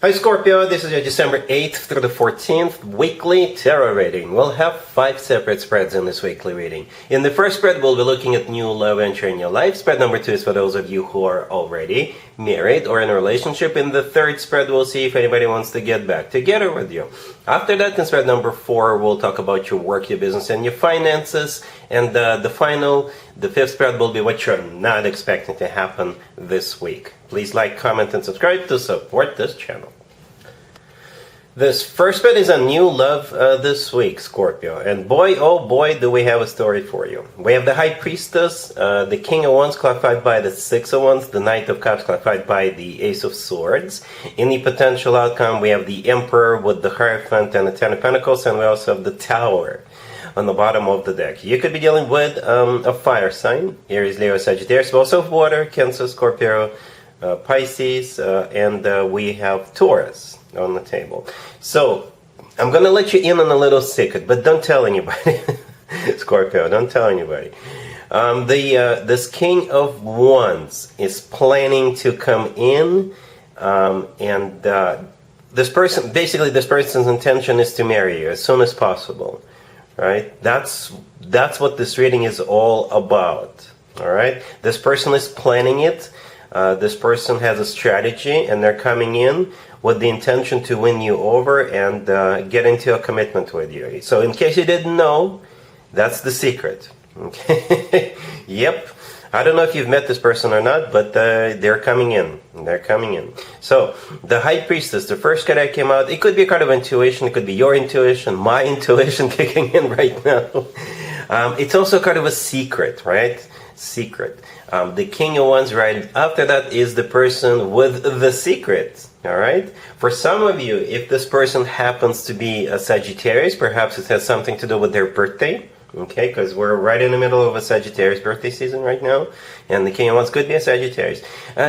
Hi Scorpio, this is your December 8th through the 14th weekly tarot reading. We'll have 5 separate spreads in this weekly reading. In the first spread, we'll be looking at new love entering your life. Spread number 2 is for those of you who are already married or in a relationship. In the third spread, we'll see if anybody wants to get back together with you. After that, in spread number 4, we'll talk about your work, your business, and your finances. And the fifth spread will be what you're not expecting to happen this week. Please like, comment, and subscribe to support this channel. This first spread is a new love this week, Scorpio. And boy, oh boy, do we have a story for you. We have the High Priestess, the King of Wands clarified by the Six of Wands, the Knight of Cups clarified by the Ace of Swords. In the potential outcome, we have the Emperor with the Hierophant and the Ten of Pentacles, and we also have the Tower on the bottom of the deck. You could be dealing with a fire sign, Aries, Leo, Sagittarius, but also water, Cancer, Scorpio, Pisces, and we have Taurus on the table. So I'm gonna let you in on a little secret, but don't tell anybody. Scorpio, don't tell anybody. This King of Wands is planning to come in, and this person's intention is to marry you as soon as possible. Right? That's what this reading is all about. All right? This person is planning it. This person has a strategy, and they're coming in with the intention to win you over and get into a commitment with you. So in case you didn't know, that's the secret. Okay? Yep. I don't know if you've met this person or not, but they're coming in. They're coming in. So, the High Priestess, the first card that came out, it could be a card of intuition, it could be your intuition, my intuition kicking in right now. It's also a card of a secret, right? Secret. The King of Wands right after that is the person with the secret. Alright? For some of you, if this person happens to be a Sagittarius, perhaps it has something to do with their birthday. Okay, because we're right in the middle of a Sagittarius birthday season right now, and the King of Wands could be a Sagittarius.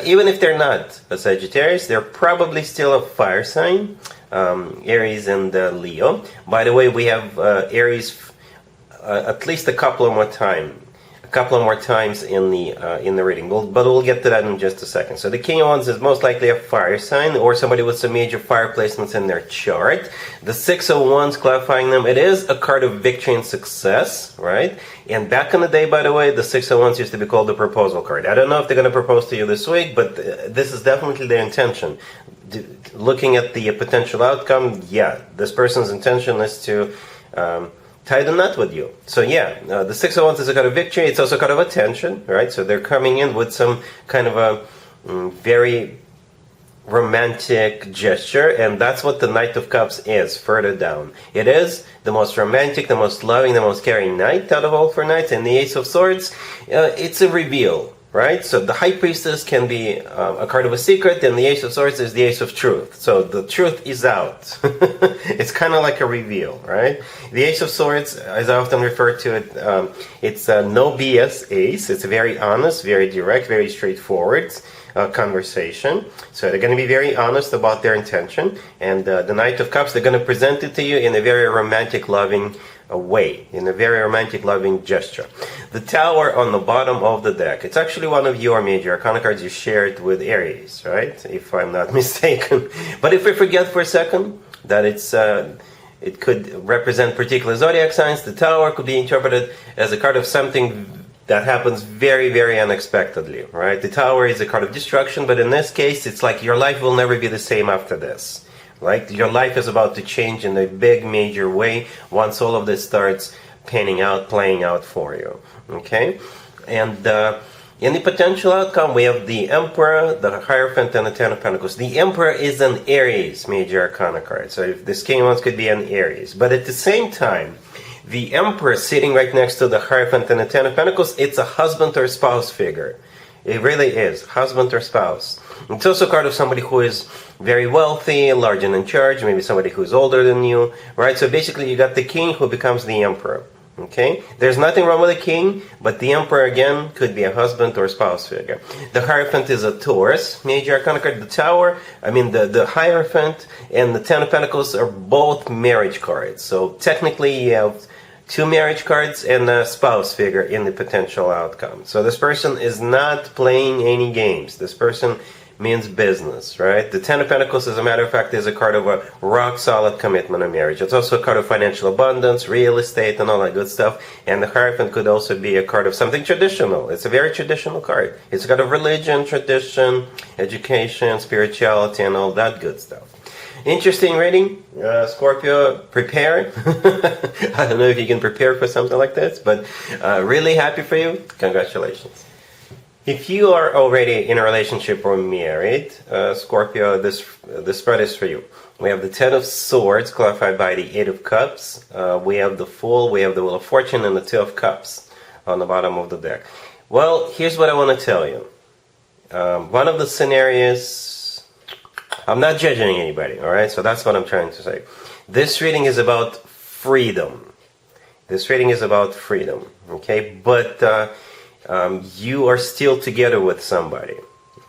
Even if they're not a Sagittarius, they're probably still a fire sign, Aries and Leo. By the way, we have Aries at least a couple more times in the reading, but we'll get to that in just a second. So the King of Wands is most likely a fire sign or somebody with some major fire placements in their chart. The Six of Wands clarifying them, it is a card of victory and success, right? And back in the day, by the way, the Six of Wands used to be called the proposal card. I don't know if they're going to propose to you this week, but this is definitely their intention. Looking at the potential outcome, yeah, this person's intention is to tie the knot with you. So yeah, the Six of Wands is a card of victory. It's also a card of attention, right? So they're coming in with some kind of a very romantic gesture, and that's what the Knight of Cups is further down. It is the most romantic, the most loving, the most caring knight out of all 4 knights, and the Ace of Swords, it's a reveal. Right? So the High Priestess can be a card of a secret, and the Ace of Swords is the Ace of Truth. So the truth is out. It's kind of like a reveal, right? The Ace of Swords, as I often refer to it, it's a no BS ace. It's a very honest, very direct, very straightforward conversation. So they're going to be very honest about their intention. And the Knight of Cups, they're going to present it to you in a very romantic, loving way, in a very romantic, loving gesture. The Tower on the bottom of the deck. It's actually one of your major arcana cards you shared with Aries, right? If I'm not mistaken. But if we forget for a second that it could represent particular zodiac signs, the Tower could be interpreted as a card of something that happens very, very unexpectedly, right? The Tower is a card of destruction, but in this case, it's like your life will never be the same after this. Right? Your life is about to change in a big, major way once all of this starts panning out, playing out for you. Okay? And in the potential outcome, we have the Emperor, the Hierophant, and the Ten of Pentacles. The Emperor is an Aries major arcana card. So if this King of Wands could be an Aries. But at the same time, the Emperor sitting right next to the Hierophant and the Ten of Pentacles, it's a husband or spouse figure. It really is. Husband or spouse. It's also a card of somebody who is very wealthy, large and in charge, maybe somebody who's older than you, right? So basically you got the king who becomes the emperor, okay? There's nothing wrong with the king, but the emperor, again, could be a husband or spouse figure. The Hierophant is a Taurus major arcana card. The Tower, the Hierophant and the Ten of Pentacles are both marriage cards. So technically you have 2 marriage cards and a spouse figure in the potential outcome. So this person is not playing any games. This person means business, right? The Ten of Pentacles, as a matter of fact, is a card of a rock-solid commitment of marriage. It's also a card of financial abundance, real estate, and all that good stuff. And the Hierophant could also be a card of something traditional. It's a very traditional card. It's a card of religion, tradition, education, spirituality, and all that good stuff. Interesting reading, Scorpio. Prepare. I don't know if you can prepare for something like this, but really happy for you. Congratulations. If you are already in a relationship or married, Scorpio, this spread is for you. We have the Ten of Swords, clarified by the Eight of Cups. We have the Fool, we have the Wheel of Fortune, and the Two of Cups on the bottom of the deck. Well, here's what I want to tell you. One of the scenarios, I'm not judging anybody, all right? So that's what I'm trying to say. This reading is about freedom. This reading is about freedom, okay? But you are still together with somebody,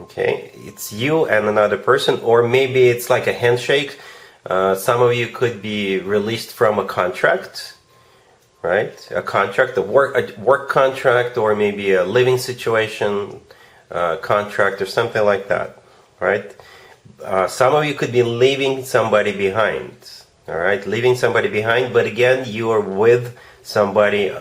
okay? It's you and another person, or maybe it's like a handshake. Some of you could be released from a contract, right? A contract, a work contract, or maybe a living situation contract, or something like that, right? Some of you could be leaving somebody behind, all right? Leaving somebody behind, but again, you are with somebody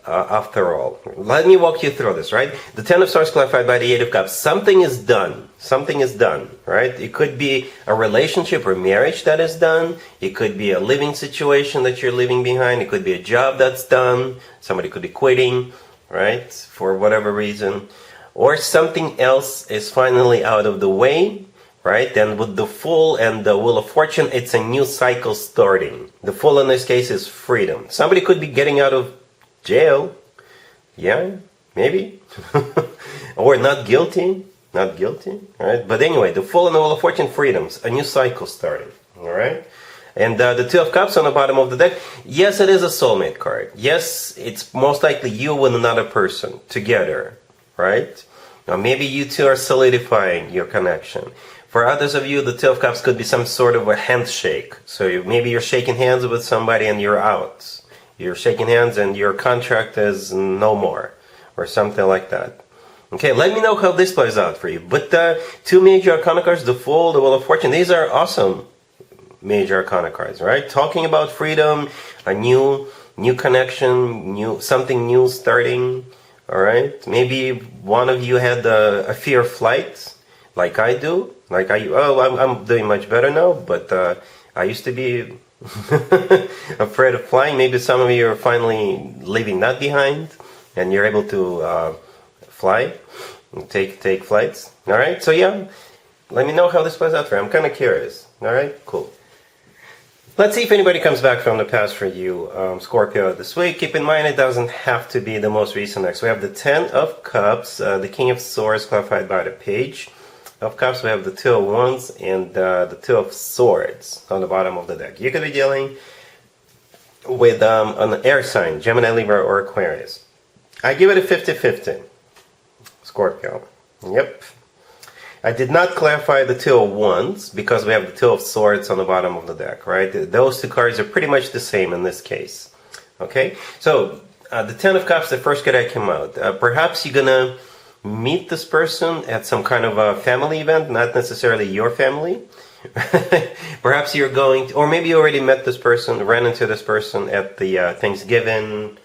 after all. Let me walk you through this, right? The Ten of Swords clarified by the Eight of Cups. Something is done. Something is done, right? It could be a relationship or marriage that is done. It could be a living situation that you're leaving behind. It could be a job that's done. Somebody could be quitting, right? For whatever reason. Or something else is finally out of the way. Right? And with the Fool and the Wheel of Fortune, it's a new cycle starting. The Fool in this case is freedom. Somebody could be getting out of jail. Yeah, maybe. Or not guilty. Not guilty. Right? But anyway, the Fool and the Wheel of Fortune, freedoms. A new cycle starting. Alright? And the Two of Cups on the bottom of the deck. Yes, it is a soulmate card. Yes, it's most likely you with another person together. Right? Now maybe you two are solidifying your connection. For others of you, the Two of Cups could be some sort of a handshake. So maybe you're shaking hands with somebody and you're out. You're shaking hands and your contract is no more. Or something like that. Okay, let me know how this plays out for you. But two major arcana cards, the Fool, the Wheel of Fortune, these are awesome major arcana cards, right? Talking about freedom, a new connection, something new starting. Alright? Maybe one of you had a fear of flight, like I do. I'm doing much better now, but I used to be afraid of flying. Maybe some of you are finally leaving that behind, and you're able to fly, and take flights. All right, so yeah, let me know how this plays out for you. I'm kind of curious. All right, cool. Let's see if anybody comes back from the past for you, Scorpio, this week. Keep in mind, it doesn't have to be the most recent next. We have the Ten of Cups, the King of Swords, clarified by the Page of Cups. We have the Two of Wands and the Two of Swords on the bottom of the deck. You could be dealing with an air sign, Gemini, Libra, or Aquarius. I give it a 50-50, Scorpio. Yep. I did not clarify the Two of Wands because we have the Two of Swords on the bottom of the deck, right? Those two cards are pretty much the same in this case. Okay? So, the Ten of Cups, the first card that came out. Perhaps you're going to meet this person at some kind of a family event, not necessarily your family. Perhaps you're going to, or maybe you already met this person, ran into this person at the Thanksgiving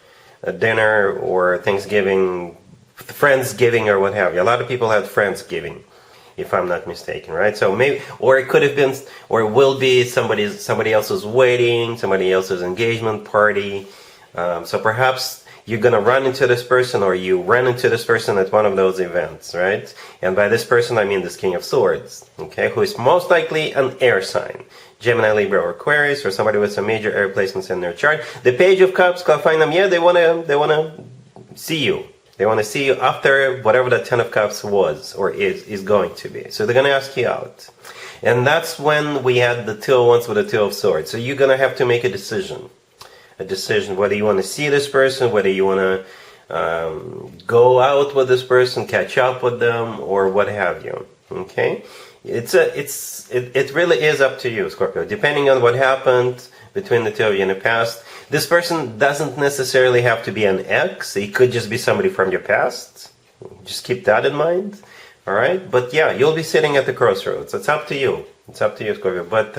dinner or Thanksgiving, Friendsgiving or what have you. A lot of people had Friendsgiving, if I'm not mistaken, right? So maybe, or it could have been, or it will be somebody else's wedding, somebody else's engagement party. So perhaps you're going to run into this person, or you ran into this person at one of those events, right? And by this person, I mean this King of Swords, okay, who is most likely an air sign. Gemini, Libra, or Aquarius, or somebody with some major air placements in their chart. The Page of Cups, clarifying them, yeah, they want to see you. They want to see you after whatever the Ten of Cups was or is going to be. So they're going to ask you out. And that's when we had the Two of Wands with the Two of Swords. So you're going to have to make a decision. A decision whether you want to see this person, whether you want to go out with this person, catch up with them, or what have you. Okay? It really is up to you, Scorpio. Depending on what happened between the two of you in the past, this person doesn't necessarily have to be an ex. It could just be somebody from your past. Just keep that in mind. All right, but yeah, you'll be sitting at the crossroads. It's up to you. It's up to you, Scorpio. But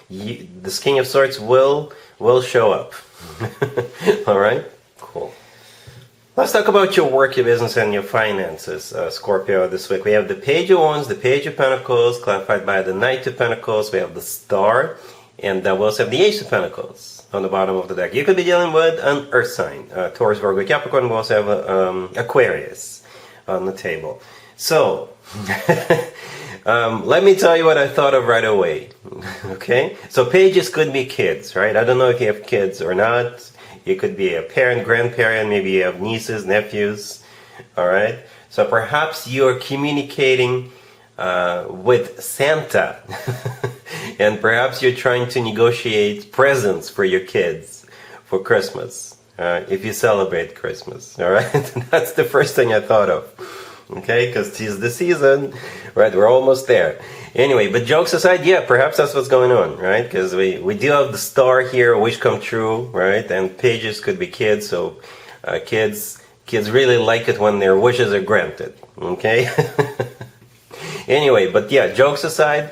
this King of Swords will show up. All right, cool. Let's talk about your work, your business, and your finances, Scorpio, this week. We have the Page of Wands, the Page of Pentacles, clarified by the Knight of Pentacles. We have the Star, and we also have the Ace of Pentacles on the bottom of the deck. You could be dealing with an Earth sign, Taurus, Virgo, Capricorn. We also have Aquarius on the table. So, let me tell you what I thought of right away. Okay? So pages could be kids, right? I don't know if you have kids or not. You could be a parent, grandparent, maybe you have nieces, nephews, all right? So perhaps you're communicating with Santa, and perhaps you're trying to negotiate presents for your kids for Christmas, if you celebrate Christmas, all right? That's the first thing I thought of, okay? Because it's the season, right? We're almost there. Anyway, but jokes aside, yeah, perhaps that's what's going on, right? Because we do have the Star here, wish come true, right? And pages could be kids, so kids really like it when their wishes are granted, okay? Anyway, but yeah, jokes aside,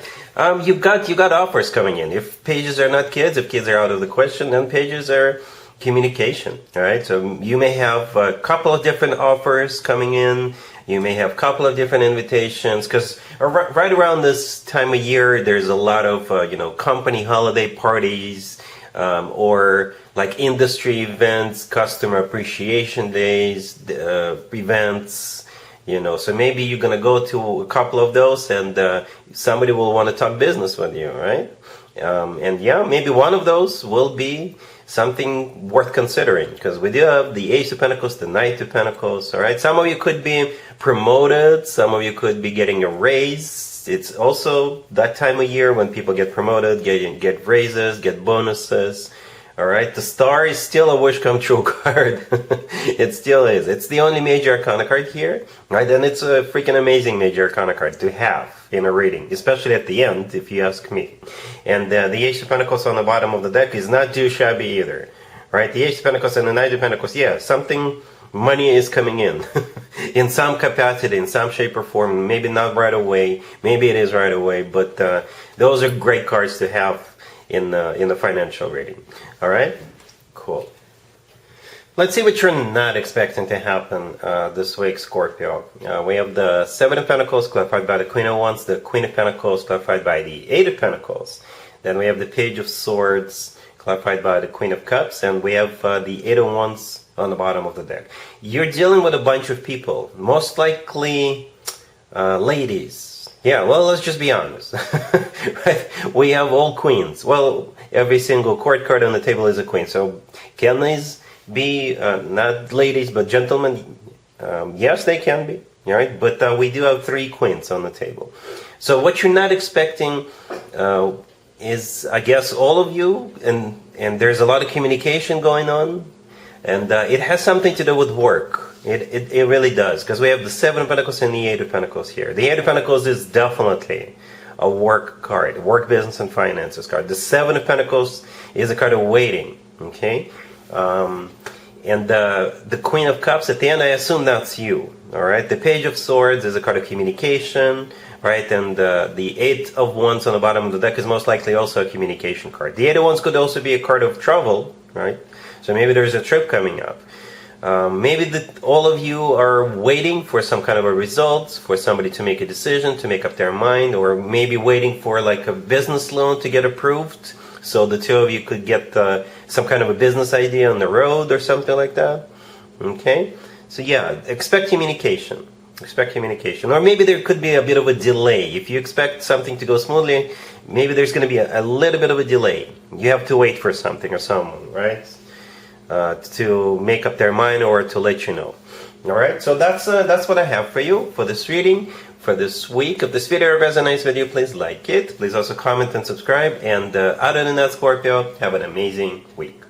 you got offers coming in. If pages are not kids, if kids are out of the question, then pages are communication, all right? So you may have a couple of different offers coming in. You may have a couple of different invitations, because right around this time of year, there's a lot of company holiday parties, or like industry events, customer appreciation days, events. So maybe you're gonna go to a couple of those, and somebody will want to talk business with you, right? And yeah, maybe one of those will be something worth considering, because we do have the Ace of Pentacles, the Knight of Pentacles, all right? Some of you could be promoted, some of you could be getting a raise. It's also that time of year when people get promoted, get raises, get bonuses, all right? The Star is still a wish come true card. It still is. It's the only major arcana card here, right? And it's a freaking amazing major arcana card to have in a reading, especially at the end, if you ask me. And the Ace of Pentacles on the bottom of the deck is not too shabby either, right? The Ace of Pentacles and the Knight of Pentacles, yeah, money is coming in, in some capacity, in some shape or form. Maybe not right away, maybe it is right away, but those are great cards to have in the financial reading. All right, cool. Let's see what you're not expecting to happen this week, Scorpio. We have the Seven of Pentacles clarified by the Queen of Wands, the Queen of Pentacles clarified by the Eight of Pentacles. Then we have the Page of Swords clarified by the Queen of Cups, and we have the Eight of Wands on the bottom of the deck. You're dealing with a bunch of people, most likely ladies. Yeah, well, let's just be honest. Right? We have all queens. Well, every single court card on the table is a queen. So can these be not ladies but gentlemen? Yes, they can be. All right, but we do have three queens on the table. So what you're not expecting is, I guess, all of you, and there's a lot of communication going on, and it has something to do with work. It really does, because we have the Seven of Pentacles and the Eight of Pentacles here. The Eight of Pentacles is definitely a work card, work, business, and finances card. The Seven of Pentacles is a card of waiting, okay? And the Queen of Cups at the end, I assume that's you, all right? The Page of Swords is a card of communication, right? And the Eight of Wands on the bottom of the deck is most likely also a communication card. The Eight of Wands could also be a card of travel, right? So maybe there's a trip coming up. Maybe all of you are waiting for some kind of a result, for somebody to make a decision, to make up their mind, or maybe waiting for like a business loan to get approved, so the two of you could get some kind of a business idea on the road or something like that. Okay? So yeah, expect communication. Expect communication. Or maybe there could be a bit of a delay. If you expect something to go smoothly, maybe there's going to be a little bit of a delay. You have to wait for something or someone, right? To make up their mind or to let you know. All right, so that's what I have for you for this reading for this week. If this video resonates with you, please like it. Please also comment and subscribe. And other than that, Scorpio, have an amazing week.